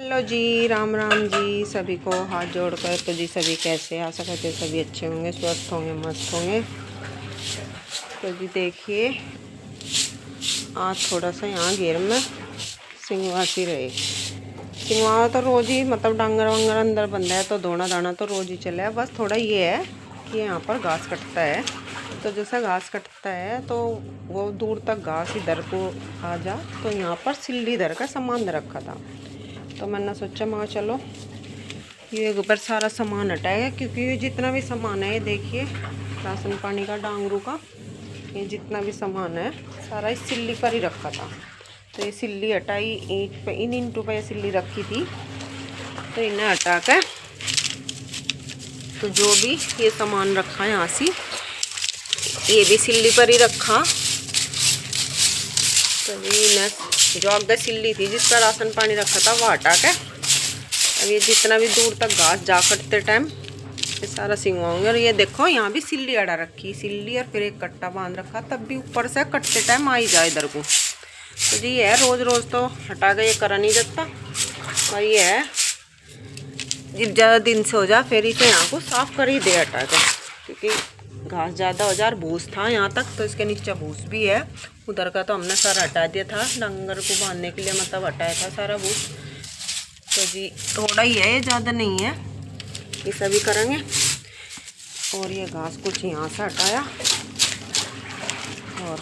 Hello जी, राम राम जी सभी को हाथ जोड़कर। तो जी सभी कैसे, आशा करते सभी अच्छे होंगे, स्वस्थ होंगे, मस्त होंगे। तो जी देखिए, आज थोड़ा सा यहाँ घेर में सिंगवा सी रहे। सिंगवा तो रोज़ ही मतलब डांगर वांगर अंदर बंदा है तो धोना दाना तो रोज़ ही चला है। बस थोड़ा ये है कि यहाँ पर घास कटता है, तो जैसा घास कटता है तो वो दूर तक घास इधर को आ जा, तो यहाँ पर सिल्ली इधर का सामान रखा था। तो मैंने सोचा मैं चलो ये ऊपर सारा सामान हटाएगा, क्योंकि ये जितना भी सामान है ये देखिए, राशन पानी का, डांगरू का, ये जितना भी सामान है सारा इस सिल्ली पर ही रखा था। तो ये सिल्ली हटाई, ईंट पे इन ईंटों पे सिल्ली रखी थी, तो इन्हें हटा कर तो जो भी ये सामान रखा है यहाँ से ये भी सिल्ली पर ही रखा। तो ये जो अगर सिल्ली थी जिस पर राशन पानी रखा था वो हटा के अब ये जितना भी दूर तक घास जा कटते टाइम ये सारा सिंगवाऊंगे। और ये देखो यहाँ भी सिल्ली अड़ा रखी, सिल्ली और फिर एक कट्टा बांध रखा, तब भी ऊपर से कटते टाइम आ ही जाए इधर को। तो जी ये रोज़ रोज़ तो हटा के ये करा नहीं जाता, और ये है जब ज़्यादा दिन से हो जा फिर इसे यहाँ को साफ कर ही दे हटा के, क्योंकि घास ज़्यादा हो जा और भूस था यहाँ तक, तो इसके नीचे भूस भी है। उधर का तो हमने सारा हटा दिया था, डंगर को बांधने के लिए मतलब हटाया था सारा भूस। तो जी थोड़ा ही है, ये ज़्यादा नहीं है, ये सभी करेंगे। और ये घास कुछ यहाँ से हटाया और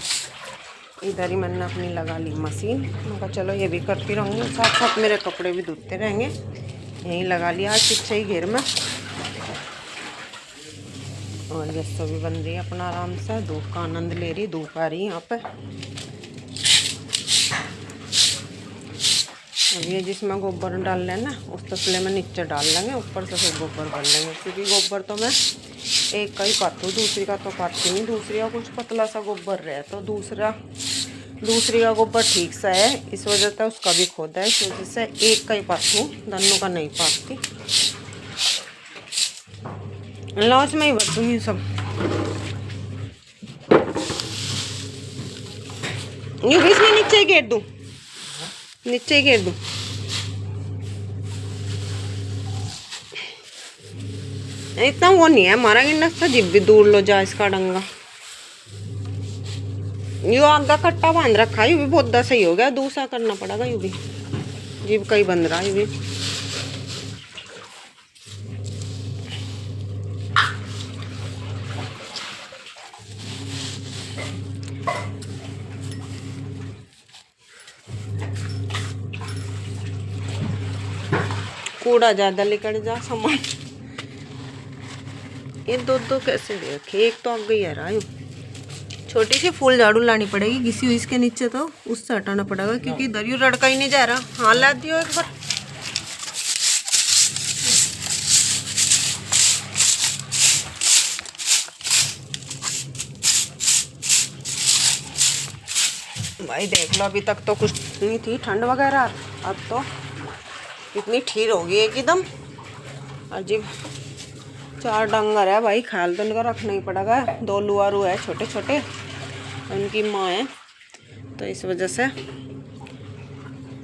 इधर ही मैंने अपनी लगा ली मशीन। मैं कहा चलो ये भी करती रहूँगी, साथ साथ मेरे कपड़े भी धुलते रहेंगे। यहीं लगा लिया आज पीछे ही घेर में। और ये सभी बन रही है अपना आराम से, धूप का आनंद ले रही, धूप आ रही है यहाँ पे। अब ये जिसमें गोबर डाल लेना उस तसले में नीचे डाल लेंगे, ऊपर से फिर गोबर भर लेंगे, क्योंकि गोबर तो मैं एक का ही पातू, दूसरी का तो पाती नहीं। दूसरी का कुछ पतला सा गोबर रहे, तो दूसरी का गोबर ठीक सा है, इस वजह से उसका भी खोदा है, इस वजह से एक का ही पातू, दोनों का नहीं पाती। लॉस में ही भर सब। ये भी इसमें नीचे ही घेर दूँ, नीचे ही घेर दूँ। इतना वो नहीं है हमारा गिंडा था, जिब भी दूर लो जा इसका डंगा। यो आगा कट्टा बांध रखा है, यू भी बहुत सही हो गया, दूसरा करना पड़ेगा। यू भी जिब कहीं बंध रहा है, यू भी कूड़ा ज्यादा लेकर जा सामान। ये दो कैसे दे रखे, एक तो आग गई है रहा। छोटी सी फूल झाड़ू लानी पड़ेगी घिसी हुई इसके नीचे, तो उससे हटाना पड़ेगा, क्योंकि इधर यू लड़का ही नहीं जा रहा। हाँ ला दियो एक बार। भाई देख लो, अभी तक तो कुछ नहीं थी ठंड वगैरह, अब तो इतनी ठीक होगी एकदम अजीब। 4 डंगर है भाई, ख्याल तो उनका रखना ही पड़ेगा। 2 लुआरू है छोटे छोटे, उनकी माँ है, तो इस वजह से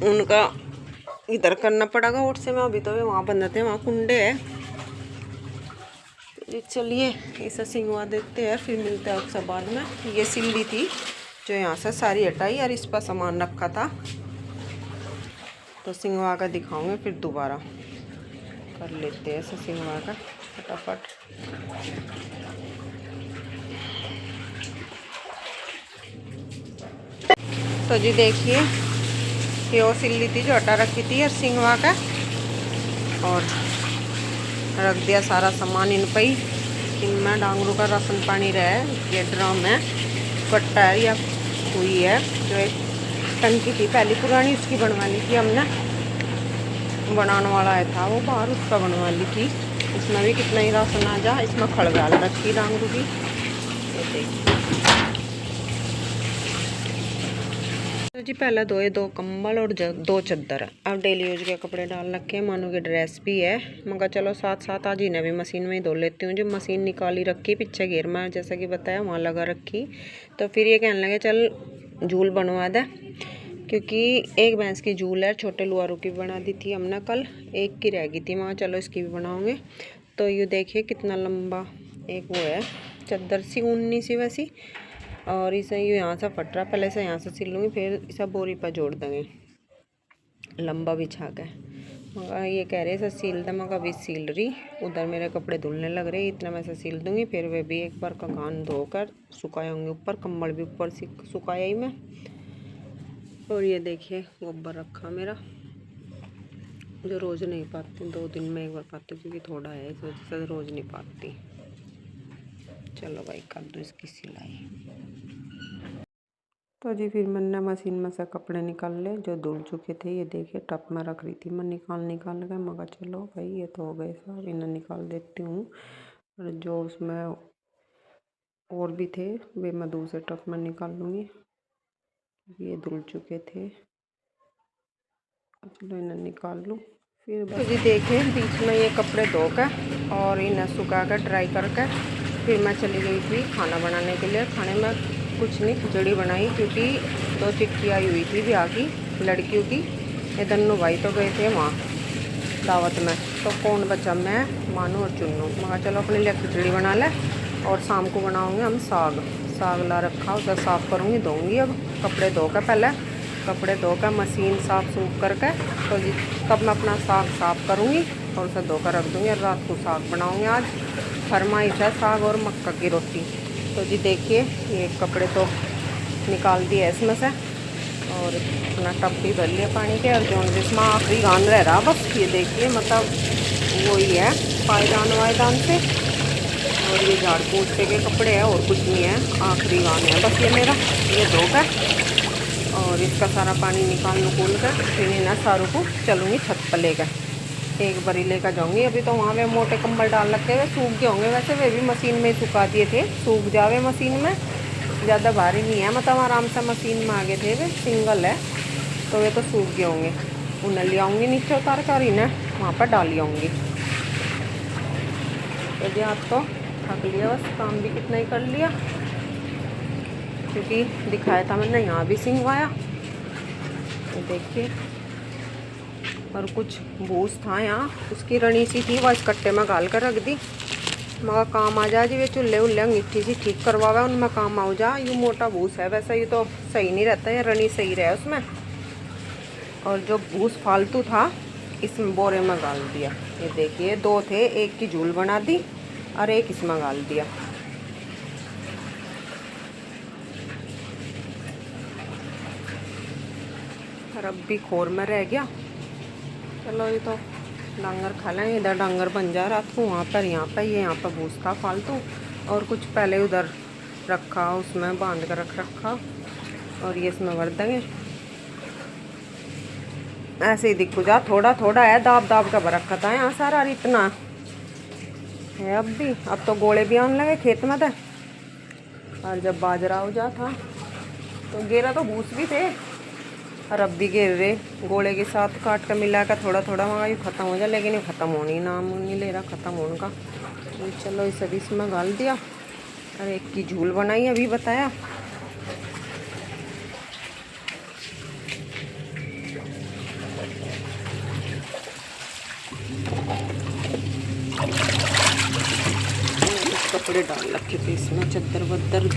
उनका इधर करना पड़ेगा। ओट से मैं अभी तो वहाँ बंद थे, वहाँ कुंडे है। तो चलिए इसे सिंगवा देते हैं, फिर मिलते हैं आपसे बाद में। ये सिल्ली थी जो यहाँ से सारी हटाई और इस पर सामान रखा था, तो सिंगवा का दिखाऊंगे, फिर दोबारा कर लेते हैं इसे सिंगवा का फटाफट। तो जी देखिए, ये वो सिल्ली थी जो हटा रखी थी और सिंगवा का, और रख दिया सारा सामान इन पर ही। इनमें डांगरू का राशन पानी रहा है, ये ड्रम है, कट्टा है या हुई है, जो एक टंकी थी पहली पुरानी, उसकी बनवा ली थी हमने, बनाने वाला आया था वो बाहर, उसका बनवा ली थी। इसमें भी कितना ही राशन आ जा। इसमें खड़गाल रखी डांगरू की, तो जी पहले धोए 2 कंबल और 2 चद्दर। अब डेली यूज के कपड़े डाल रखे हैं, मानो की ड्रेस भी है। मगर चलो साथ साथ आज इन्हें भी मशीन में ही धो लेती हूँ। जो मशीन निकाली रखी पीछे घेर में, जैसा कि बताया वहाँ लगा रखी, तो फिर ये कहने लगे चल झूल बनवा दे, क्योंकि एक भैंस की जूल है, छोटे लुआरों की बना दी थी हमने कल, एक की रह गई थी। मैं चलो इसकी भी बनाऊंगे। तो ये देखिए कितना लंबा एक वो है, चद्दर सी ऊनी सी वैसी, और इसे ये यहाँ से फट रहा, पहले से यहाँ से सिल लूँगी, फिर इसे बोरी पर जोड़ देंगे लंबा बिछा के। मगर ये कह रहे से सील दे, मगर अभी सील रही, उधर मेरे कपड़े धुलने लग रहे, इतना मैं से सील दूँगी, फिर वे भी एक बार कान धोकर सुखाएंगे ऊपर, कंबल भी ऊपर से सुखाया ही मैं। और ये देखिए गोबर रखा मेरा, जो रोज़ नहीं पाती, 2 दिन में एक बार पाती हूँ, क्योंकि थोड़ा है इस वजह से रोज़ नहीं पाती। चलो भाई कर दो इसकी सिलाई। तो जी फिर मैंने मशीन में से कपड़े निकाल ले जो धुल चुके थे। ये देखिए टप में रख रही थी मैं, निकाल के मगर चलो भाई ये तो हो गए सब, इन्हें निकाल देती हूँ। और जो उसमें और भी थे वे मैं दूसरे टप में निकाल लूँगी, ये धुल चुके थे। चलो इन्हें निकाल लूँ फिर। तो जी देखिए बीच में ये कपड़े धोकर और इन्हें सुखा कर ड्राई करके फिर मैं चली गई थी खाना बनाने के लिए। खाने में कुछ नहीं, खिचड़ी बनाई, क्योंकि 2 चिट्ठी आई हुई थी ब्याह की लड़कियों की। ये दोनों भाई तो गए थे वहाँ दावत में, तो कौन बचा, मैं, मानू और चुन्नू। मगर चलो अपने लिए खिचड़ी बना ले, और शाम को बनाओगे हम साग ला रखा, उसे साफ़ करूँगी, धोऊँगी। अब कपड़े धो कर पहले कपड़े धोकर मशीन साफ सूख करके, तो तब मैं अपना साग साफ़ करूँगी और उसे धोकर रख दूँगी। और रात को साग बनाऊँगी। आज फरमाइश है साग और मक्का की रोटी। तो जी देखिए ये कपड़े तो निकाल दिए इसमें से, और अपना टब भी भर लिया पानी के, और जो जिसमें आखिरी गान रह रहा बस ये देखिए, मतलब वही है पायदान वायदान से, और ये झाड़ पोछे के कपड़े हैं और कुछ नहीं है, आखिरी गान है बस ये मेरा। ये धोकर और इसका सारा पानी निकाल कर फिर इन्हें सारों को चलूँगी छत पर लेकर, एक बारी लेकर जाऊँगी। अभी तो वहाँ वे मोटे कंबल डाल रखे हुए, सूख गए होंगे, वैसे वे भी मशीन में सुखा दिए थे, सूख जावे मशीन में, ज़्यादा भारी नहीं है, मतलब आराम से मशीन में आ गए थे, वे सिंगल है, तो वे तो सूख गए होंगे। उन्हें ले आऊँगी नीचे उतार कर, इन्हें वहाँ पर डाल आऊँगी। तो जी आप तो थक लिया, बस काम भी कितना ही कर लिया, क्योंकि दिखाया था मैंने यहाँ भी सिंगवाया, तो देखिए। और कुछ भूस था यहाँ, उसकी रनी सी थी, वह इस कट्टे में गाल कर रख दी, मगर काम आ जा जी। वे चूल्हे उल्ले अंगीठी सी ठीक करवावे, उनमें काम आ जा। यूँ मोटा भूस है, वैसे ये तो सही नहीं रहता है, रनी सही रहे उसमें। और जो भूस फालतू था इसमें बोरे में गाल दिया। ये देखिए 2 थे, एक की झूल बना दी और एक इसमें गाल दिया। और अब भी खोर में रह गया। चलो ये तो डांगर खा लेंगे, इधर डांगर बन जा रात को, वहाँ पर यहाँ पर यहाँ पर भूस था फालतू, और कुछ पहले उधर रखा, उसमें बांध कर रखा, और ये इसमें भर देंगे। ऐसे ही दिखो जा, थोड़ा थोड़ा है, दाब का भर रखा था यहाँ सारा, इतना है अब भी। अब तो गोले भी आने लगे खेत में थे, और जब बाजरा हो जा था तो गेरा तो भूस भी थे, और अब भी गिर रहे गोले के साथ काट कर मिला कर थोड़ा थोड़ा मगा ये ख़त्म हो जाए, लेकिन ये ख़त्म होने नाम नहीं ले रहा ख़त्म होने का। तो चलो इस अभी इसमें गाल दिया, और एक की झूल बनाई अभी बताया। कपड़े डाल रखे थे इसमें, चद्दर वद्दर,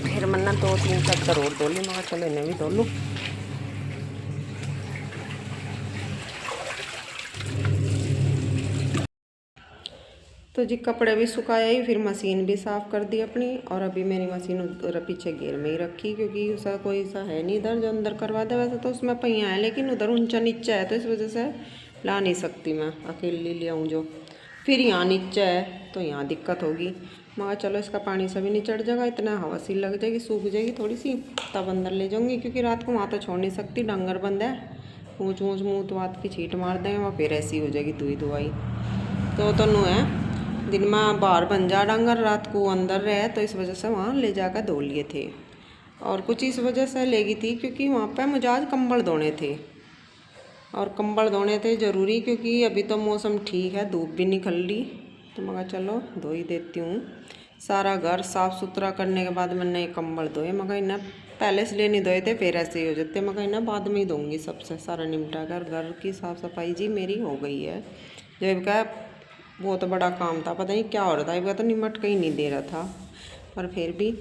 फिर मैंने 2-3 चद्दर और धो ली, मगर चलो इन्हें भी धो लूँ। तो जी कपड़े भी सुखाया ही, फिर मशीन भी साफ़ कर दी अपनी, और अभी मेरी मशीन उधर पीछे घेर में ही रखी, क्योंकि उसका कोई सा है नहीं इधर जो अंदर करवा दे। वैसे तो उसमें पहिया है, लेकिन उधर ऊंचा नीचा है, तो इस वजह से ला नहीं सकती मैं, अकेले ले आऊँ जो। फिर यहाँ नीचा है तो यहाँ दिक्कत होगी, मगर चलो इसका पानी से भी नहीं चढ़ जाएगा, इतना हवा सी लग जाएगी, सूख जाएगी थोड़ी सी, तब अंदर ले जाऊँगी, क्योंकि रात को वहाँ तो छोड़ नहीं सकती, डंगर बंद है, ऊँच मुँह तो बात की छीट मार देंगे वहाँ, फिर ऐसी हो जाएगी दुई तो नू है। दिन में बाहर बन जा डांगर, रात को अंदर रहे, तो इस वजह से वहाँ ले जाकर धो लिए थे। और कुछ इस वजह से लेगी थी क्योंकि वहाँ पे मुझे आज कंबल धोने थे, और कंबल धोने थे ज़रूरी, क्योंकि अभी तो मौसम ठीक है, धूप भी निकल ली, तो मगर चलो धो ही देती हूँ। सारा घर साफ़ सुथरा करने के बाद मैंने ये कंबल धोए, मगर इन्हें पहले इसलिए नहीं धोए थे, फिर ऐसे ही हो जाते। मैं कहीं ना बाद में ही दूँगी सबसे सारा निपटा कर। घर की साफ़ सफाई जी मेरी हो गई है। जब का बहुत बड़ा काम था, पता नहीं क्या हो रहा था, इनका तो निमट का ही नहीं दे रहा था, पर फिर भी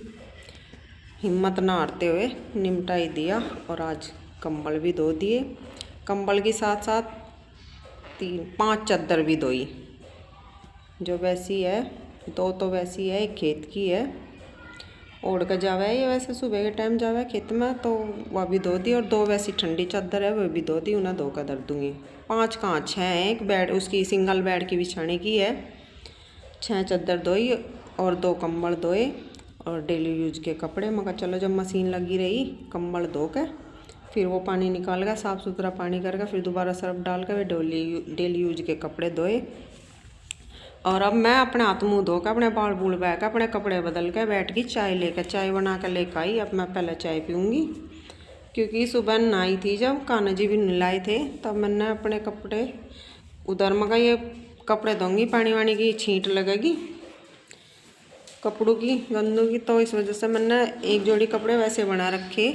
हिम्मत ना हारते हुए निमटा ही दिया। और आज कंबल भी धो दिए। कंबल के साथ साथ 5 चादर भी धोई, जो वैसी है, 2 तो वैसी है, एक खेत की है, ओढ़ कर जावा है ये, वैसे सुबह के टाइम जावा है खेत में, तो वह भी धो दी। और 2 वैसी ठंडी चादर है, वह भी धो दी, उन्हें धो कर धर दूँगी। 5 कहाँ 6 है, एक बेड उसकी सिंगल बेड की बिछाने की है। 6 चादर धोई और 2 कंबल धोए और डेली यूज के कपड़े। मगर चलो जब मशीन लगी रही, कंबल धो के फिर वो पानी निकाल कर साफ़ सुथरा पानी करके फिर दोबारा सर्फ डाल कर डेली यूज के कपड़े धोए। और अब मैं अपने हाथ मुँह धो के अपने बाल बूल बह के अपने कपड़े बदल के बैठ गई चाय लेकर। चाय बना कर लेकर आई। अब मैं पहले चाय पीऊँगी, क्योंकि सुबह नहाई थी जब कान्हा जी भी नहलाए थे, तब मैंने अपने कपड़े उधर मगा ये कपड़े धोंगी, पानी वानी की छींट लगेगी कपड़ों की गंदों की, तो इस वजह से मैंने एक जोड़ी कपड़े वैसे बना रखे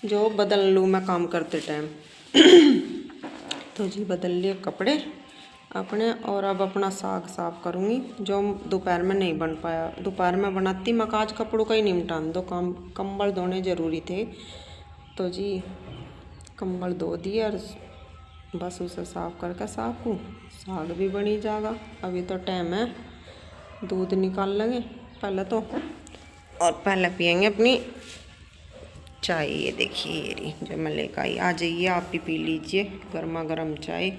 जो बदल लूँ मैं काम करते टाइम। तो जी बदल लिए कपड़े अपने। और अब अपना साग साफ करूँगी, जो दोपहर में नहीं बन पाया। दोपहर में बनाती, मैं आज कपड़ों का ही निपटान दो काम, कंबल धोने ज़रूरी थे, तो जी कंबल धो दिए और बस उसे साफ़ करके साफ हूँ। साग भी बनी जाएगा। अभी तो टाइम है, दूध निकाल लेंगे पहले तो, और पहले पियेंगे अपनी चाय। ये देखिए ये रही जो मैं लेकर आई, आ जाइए आप भी पी लीजिए गर्मा गर्म चाय।